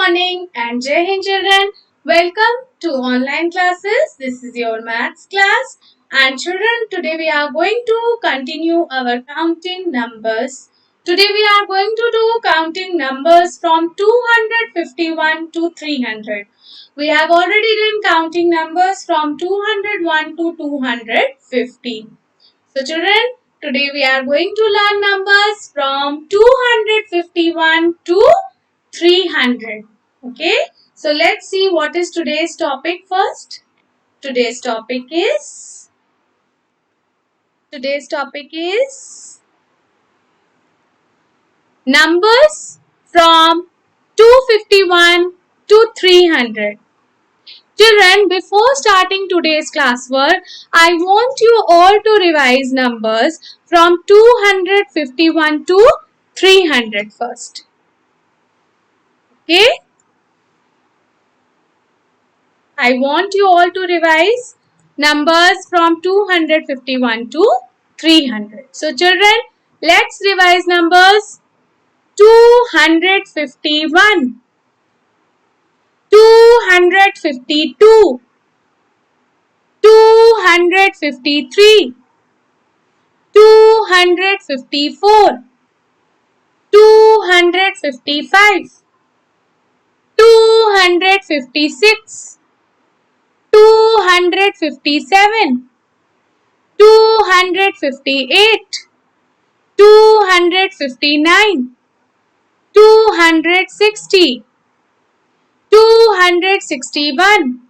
morning and Jai Hind children. Welcome to online classes. This is your maths class. And children, today we are going to continue our counting numbers. Today we are going to do counting numbers from 251 to 300. We have already done counting numbers from 201 to 250. So children, today we are going to learn numbers from 251 to 300. Okay. So let's see what is today's topic first. Today's topic is numbers from 251 to 300. Children, before starting today's classwork, I want you all to revise numbers from 251 to 300 first. Okay? I want you all to revise numbers from 251 to 300. So children, let's revise numbers 251, 252, 253, 254, 255, 256, 257, 258, 259, 260, 261,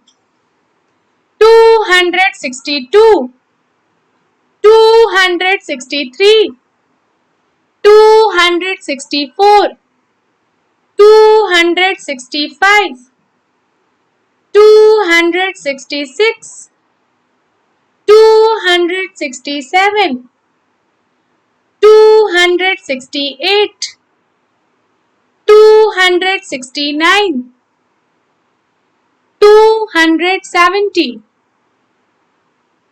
262, 263, 264, 265, 266, 267, 268, 269, 270,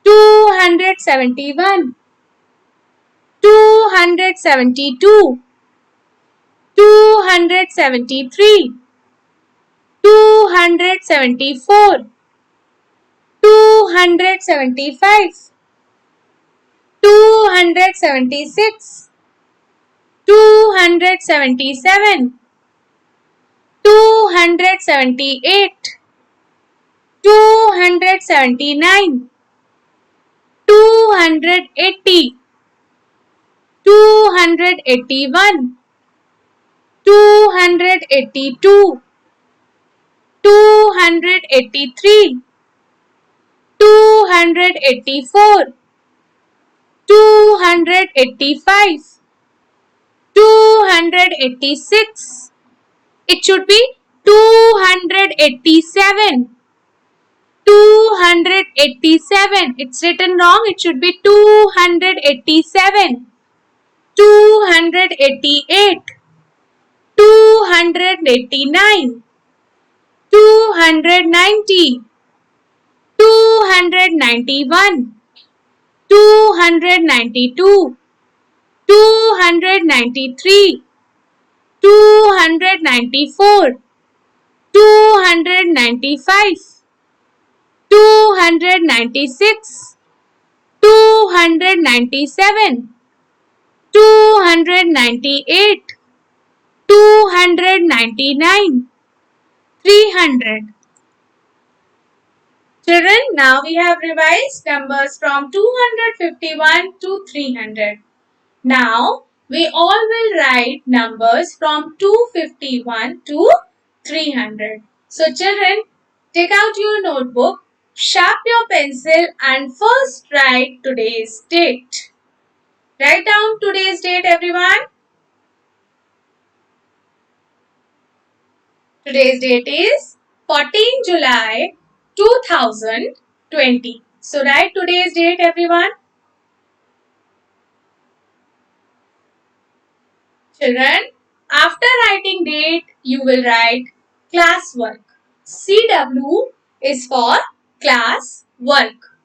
271, 272, 273, 274, 275, 276, 277, 278, 279, 280, 281, 282, 283, 284, 285, 286. It should be 287. 287. It's written wrong. It should be 287. 288. 289. 290. 291. 292. 293. 294. 295. 296, 297, 298, 299, 300. Children, now we have revised numbers from 251 to 300. Now, we all will write numbers from 251 to 300. So children, take out your notebook, sharp your pencil and first write today's date. Write down today's date everyone. Today's date is 14 July 2020. So write today's date everyone. Children, after writing date, you will write class work. CW is for class work.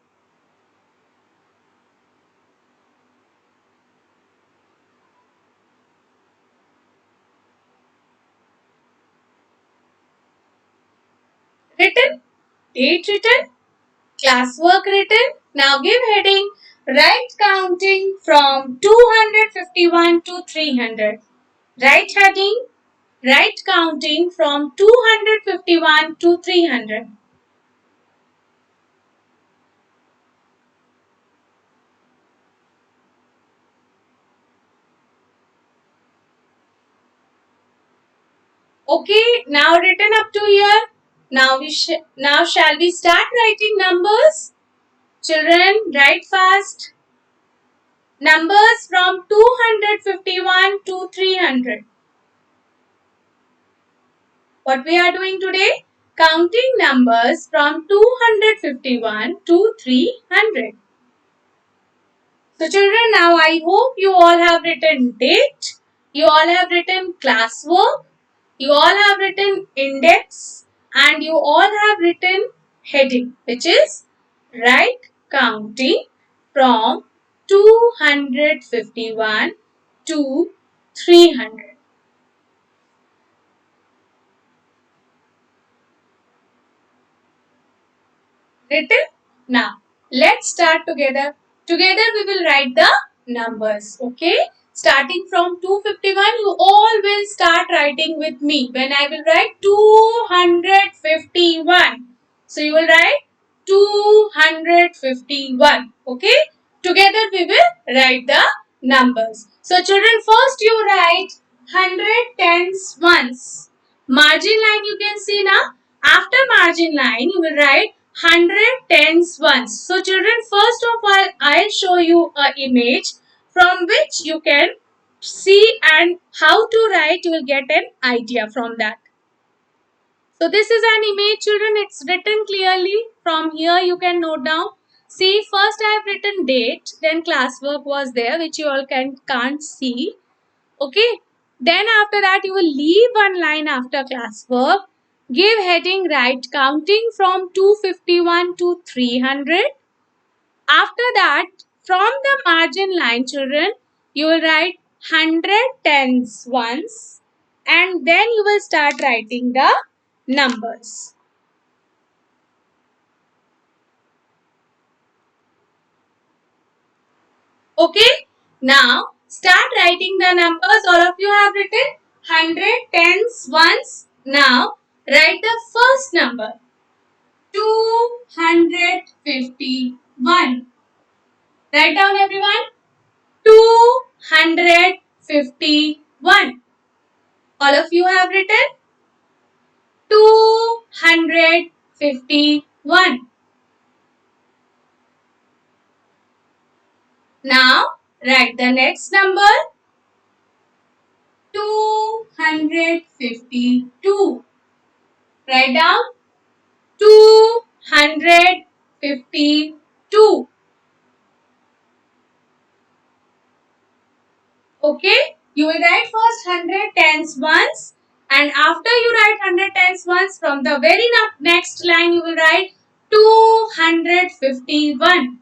written, date written, classwork written. Now give heading, right counting from 251 to 300. Right heading, right counting from 251 to 300. Okay, now written up to here. Now shall we start writing numbers? Children, write fast. Numbers from 251 to 300. What we are doing today? Counting numbers from 251 to 300. So children, now I hope you all have written date, you all have written classwork, you all have written index, and you all have written heading, which is right counting from 251 to 300. Written? Now, let's start together. Together we will write the numbers, okay? Starting from 251, you all will start writing with me. When I will write 251, so you will write 251, okay? Together we will write the numbers. So children, first you write 100 tens ones. Margin line you can see now. After margin line, you will write 100 tens ones. So children, first of all, I'll show you an image from which you can see and how to write. You will get an idea from that. So this is an image, children. It's written clearly. From here you can note down. See, first I have written date, then classwork was there, which you all can't see. Okay. Then after that you will leave one line after classwork. Give heading right counting from 251 to 300. After that, from the margin line, children, you will write 100 tens ones, and then you will start writing the numbers. Okay, now start writing the numbers. All of you have written 100 tens ones. Now write the first number, 251. Write down everyone, 251. All of you have written 251. Now write the next number, 252. Write down 252. Okay, you will write first 100 tens ones, and after you write 100 tens ones, from the very next line you will write 251.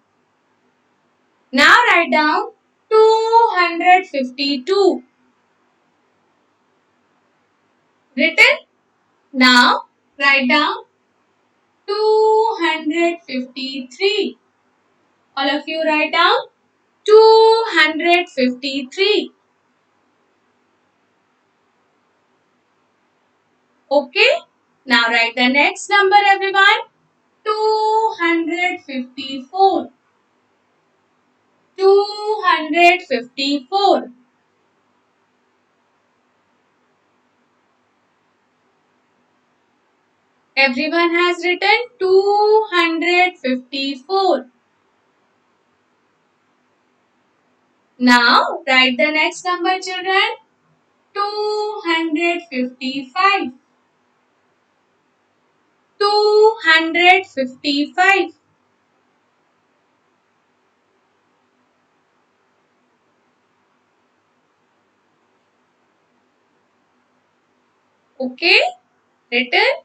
Now write down 252. Written? Now write down 253. All of you write down 253. Okay. Now write the next number everyone. 254. 254. Everyone has written 254. Now write the next number children. 255. 255. Okay. Written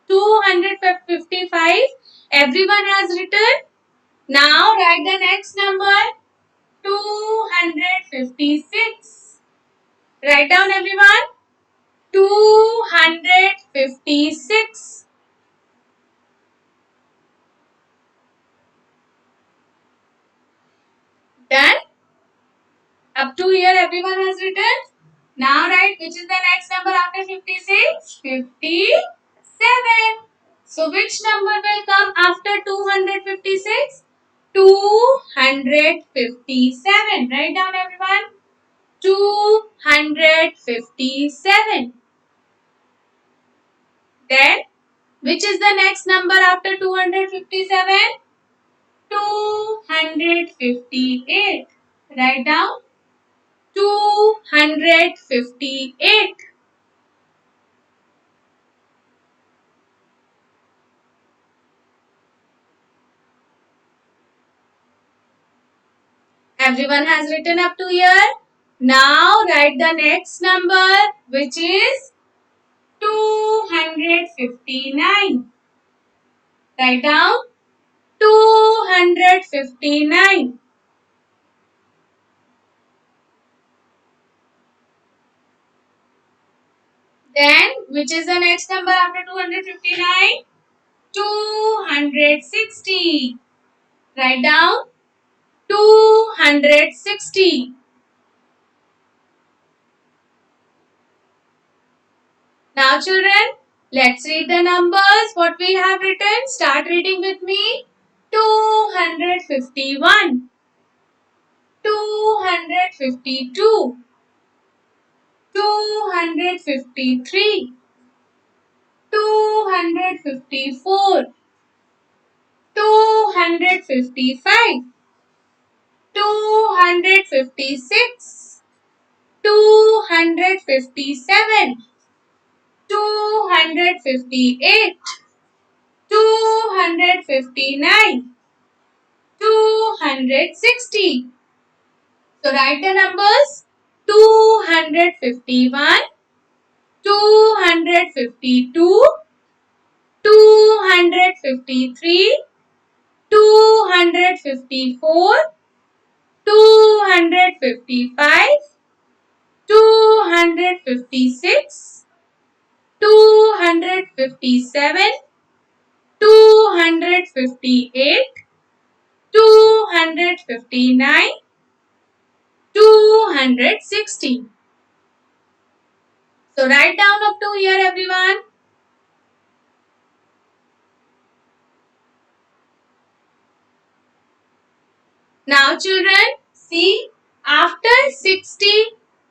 255. Everyone has written. Now write the next number, 256. Write down everyone, 256. which is the next number after 56? 57. So which number will come after 256? 257. Write down everyone. 257. Then, which is the next number after 257? 258. Write down 258. Everyone has written up to here. Now write the next number, which is 259. Write down 259. Then, which is the next number after 259? 260. Write down 260. Now children, let's read the numbers. What we have written. Start reading with me. 251. 252. 253. 254. 255. 256. 257. 258. 259. 260. So write the numbers 251, 252, 253, 254, 255, 256, 257, 258, 259, 260. So write down up to here everyone. Now children, see after 60,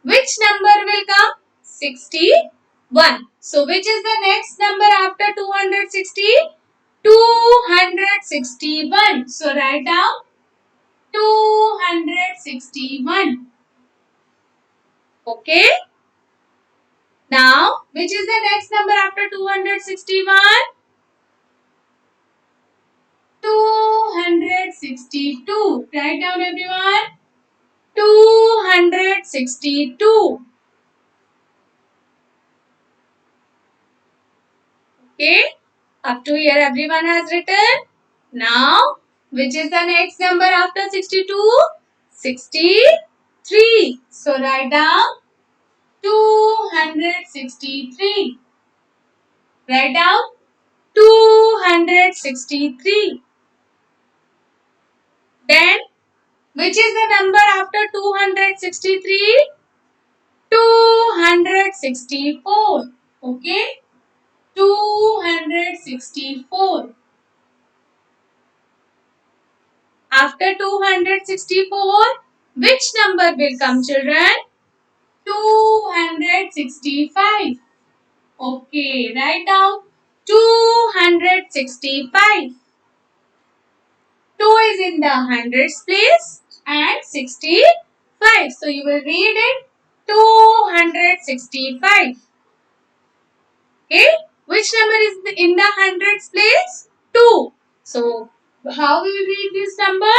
which number will come? 61. So which is the next number after 260? 261. So write down 261. Okay. Now, which is the next number after 261? 262. Write down everyone. 262. Okay. Up to here everyone has written. Now, which is the next number after 62? 63. So write down 263. Write down 263. Then, which is the number after 263? 264. Okay. 264. After 264, which number will come children? 265. Okay, write down 265. 2 is in the hundreds place and 65. So you will read it 265. Okay, which number is in the hundreds place? 2. So how we will read this number?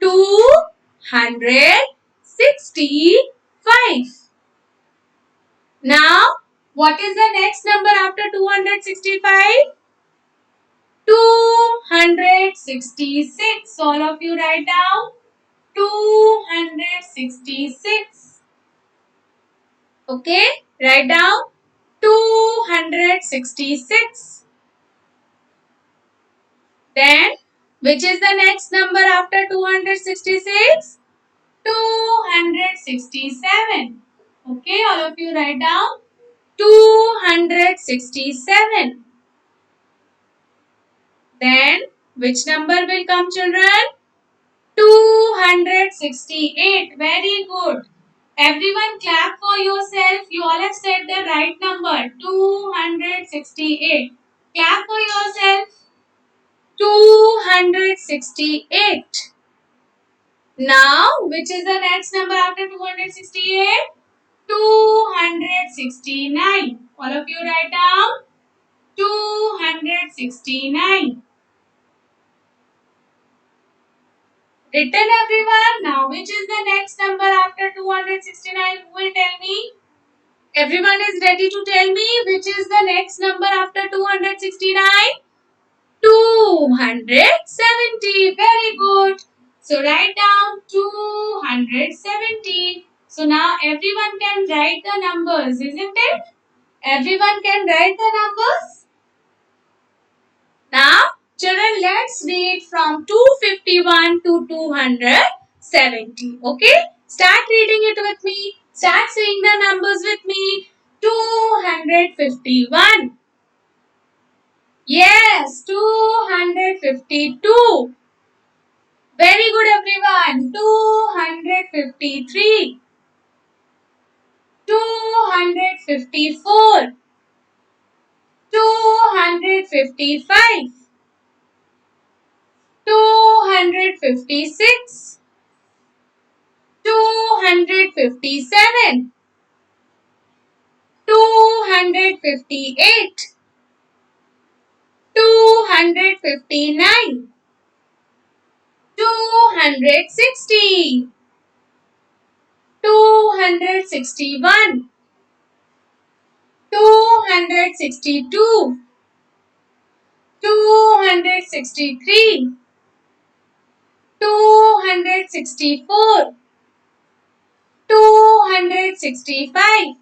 265. Now, what is the next number after 265? 266. All of you write down 266. Okay, write down 266. Then, which is the next number after 266? 267. Okay, all of you write down 267. Then which number will come, children? 268. Very good. Everyone clap for yourself. You all have said the right number. 268. Clap for yourself. 268. Now, which is the next number after 268? 269. All of you write down 269. Written, everyone. Now, which is the next number after 269? Who will tell me? Everyone is ready to tell me which is the next number after 269? 270. Very good. So write down 270. So now everyone can write the numbers, isn't it? Everyone can write the numbers. Now, children, let's read from 251 to 270. Okay? Start reading it with me. Start saying the numbers with me. 251. Yes, 252. Very good, everyone. 253. 254. 255. 256. 257. 258. 259. 260. 261. 262. 263. 264. 265.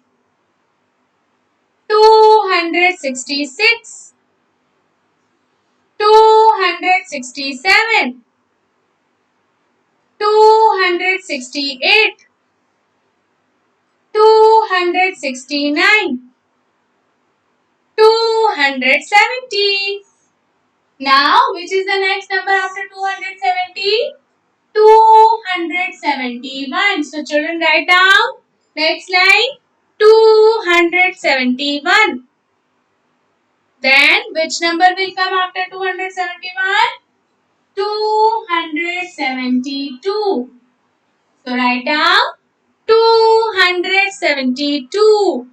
266. 267. 268. 269. 270. Now, which is the next number after 270? 271. So, children, write down. Next line. 271. Then, which number will come after 271? 272. So, write down 272.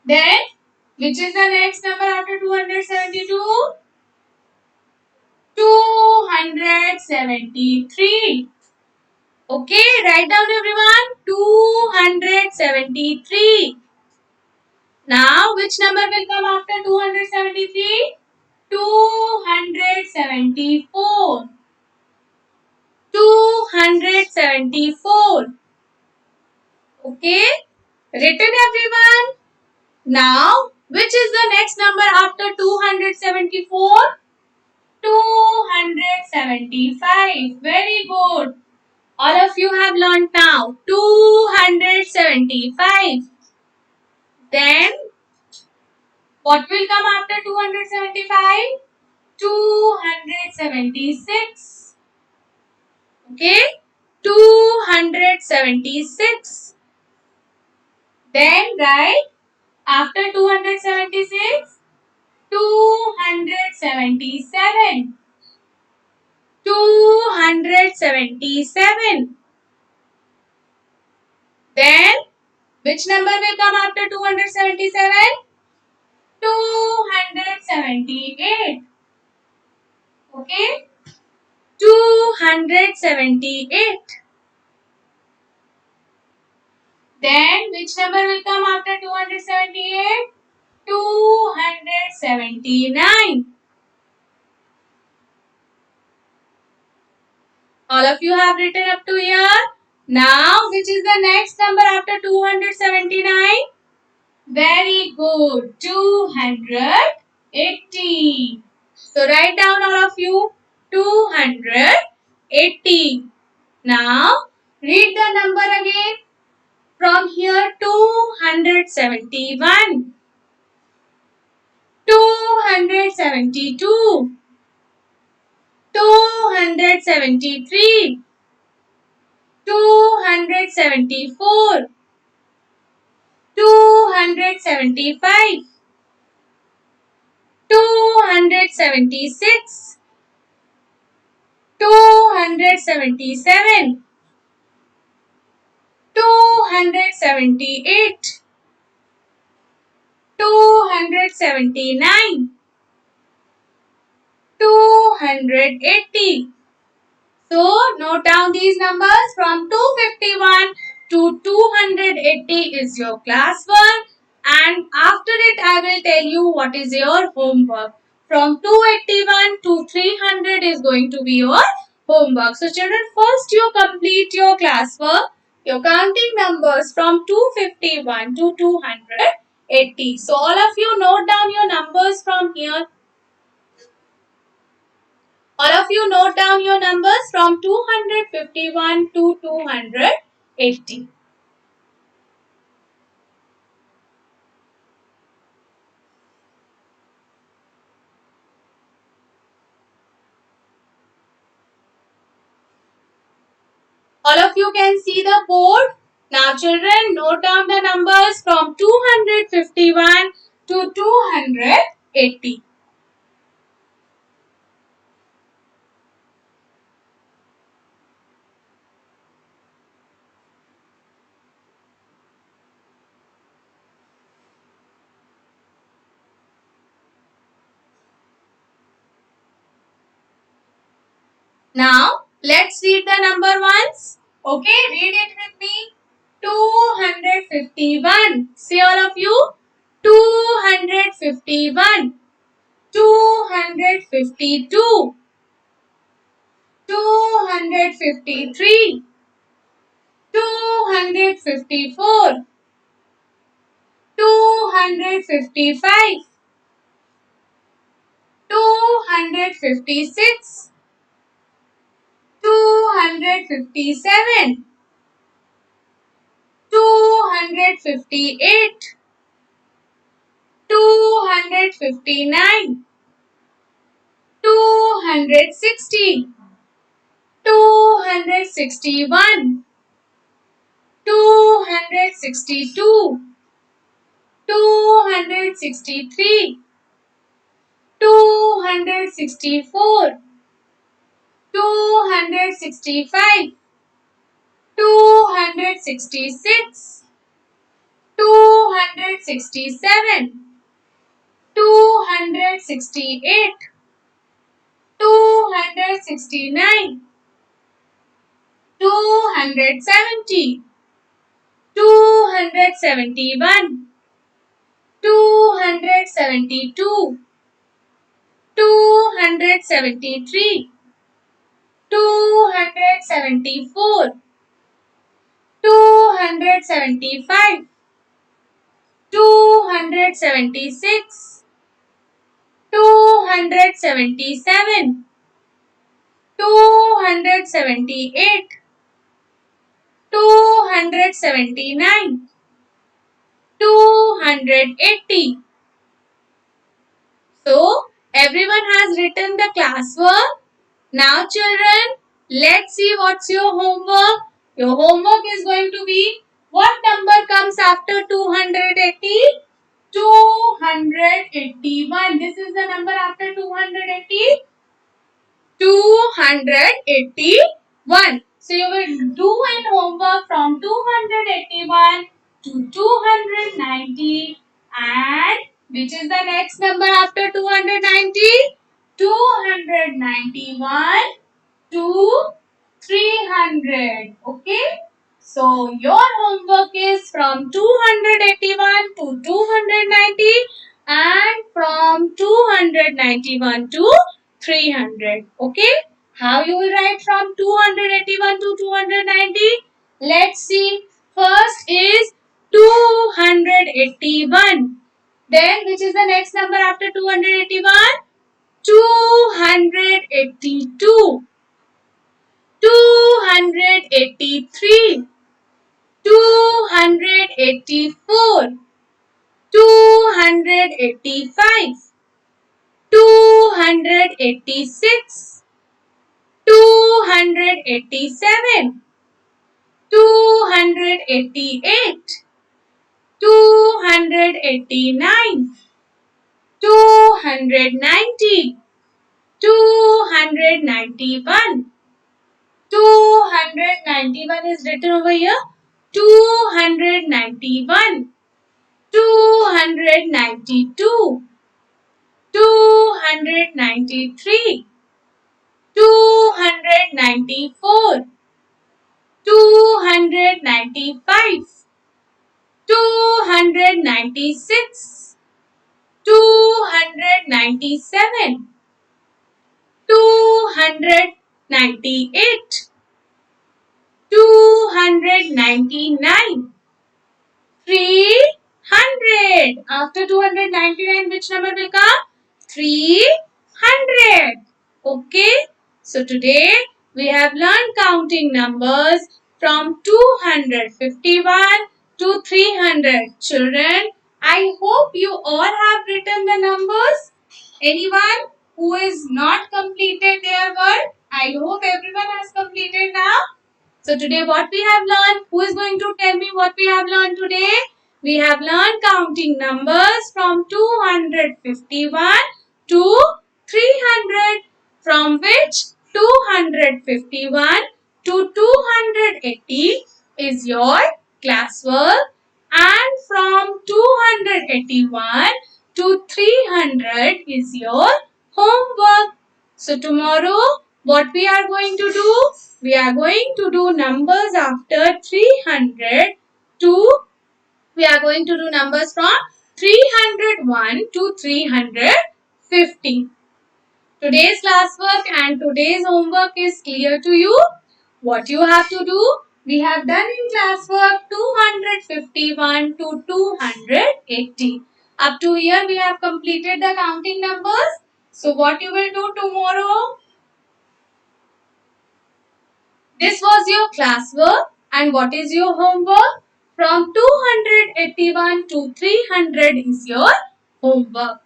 Then, which is the next number after 272? 273. Okay, write down, everyone. 273. Now, which number will come after 273? 274. 274. Okay, written, everyone. Now, which is the next number after 274? 275. Very good. All of you have learned now. 275. Then, what will come after 275? 276. Okay? 276. Then, write after 276, 277. 277. Then, which number will come after 277? 278. Okay? 278. Then, which number will come after 278? 279. All of you have written up to here. Now, which is the next number after 279? Very good. 280. So, write down, all of you. 280. Now, read the number again. From here 271, 272, 273, 274, 275, 276, 277, 278, 279, 280. So note down these numbers from 251 to 280 is your class 1, and after it I will tell you what is your homework. From 281 to 300 is going to be your homework. So children, first you complete your class work, your counting numbers from 251 to 280. So all of you note down your numbers from here. All of you note down your numbers from 251 to 280. All of you can see the board. Now children, note down the numbers from 251 to 280. Now let's read the number ones. Okay, read it with me. 251. Say all of you. 251. 252. 253, 254, 255, 256, 257, 258, 259, 260, 261, 262, 263, 264, 265, 266, 267, 268, 269, 270, 271, 272, 273, 274, 275, 276, 277, 278, 279, 280. So, everyone has written the classwork. Now children, let's see what's your homework. Your homework is going to be, what number comes after 280? 281. This is the number after 280. 281. So you will do an homework from 281 to 290, and which is the next number after 290? 291 to 300. Okay. So your homework is from 281 to 290 and from 291 to 300. Okay. How you will write from 281 to 290? Let's see. First is 281. Then which is the next number after 281? 282. 283, 284, 285, 286, 287, 288, 289, 290, 291. 291 is written over here. 291, 292, 293, 294, 295, 296, 297, 298, 299, 300. After 299, which number will come? 300. Okay. So today we have learned counting numbers from 251 to 300. Children, I hope you all have written the numbers. Anyone who is not completed their work? I hope everyone has completed now. So today what we have learned? Who is going to tell me what we have learned today? We have learned counting numbers from 251 to 300, from which 251 to 280 is your classwork, and from 281 to 300 is your homework. So tomorrow what we are going to do? We are going to do numbers after 300 to, we are going to do numbers from 301 to 350. Today's classwork and today's homework is clear to you. What you have to do? We have done in classwork 251 to 280. Up to here we have completed the counting numbers. So what you will do tomorrow? This was your classwork, and what is your homework? From 281 to 300 is your homework.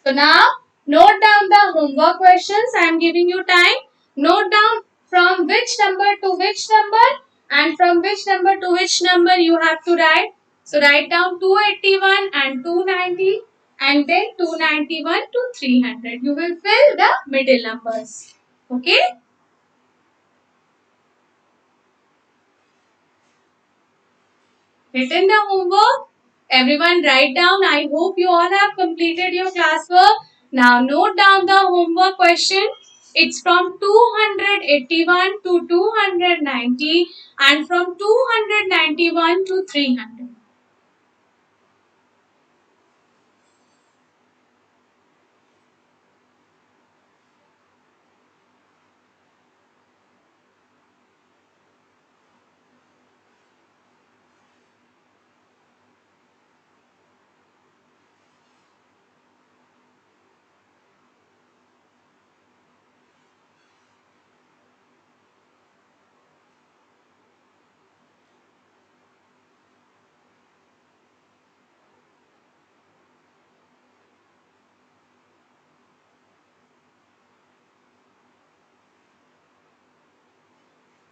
So now note down the homework questions. I am giving you time. Note down from which number to which number and from which number to which number you have to write. So write down 281 and 290 and then 291 to 300. You will fill the middle numbers. Okay? Written the homework? Everyone write down. I hope you all have completed your classwork. Now note down the homework question. It's from 281 to 290 and from 291 to 300.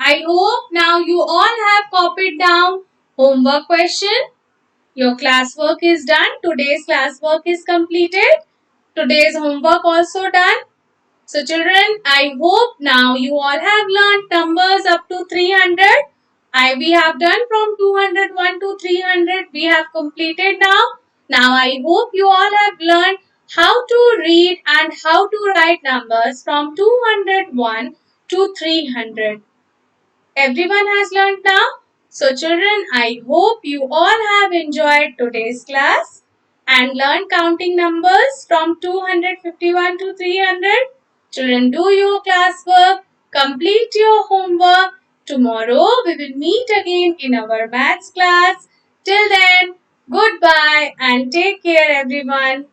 I hope now you all have copied down homework question. Your classwork is done. Today's classwork is completed. Today's homework also done. So children, I hope now you all have learned numbers up to 300. We have done from 201 to 300. We have completed now. Now I hope you all have learned how to read and how to write numbers from 201 to 300. Everyone has learned now. So children, I hope you all have enjoyed today's class and learned counting numbers from 251 to 300. Children, do your classwork, complete your homework. Tomorrow we will meet again in our maths class. Till then, goodbye and take care everyone.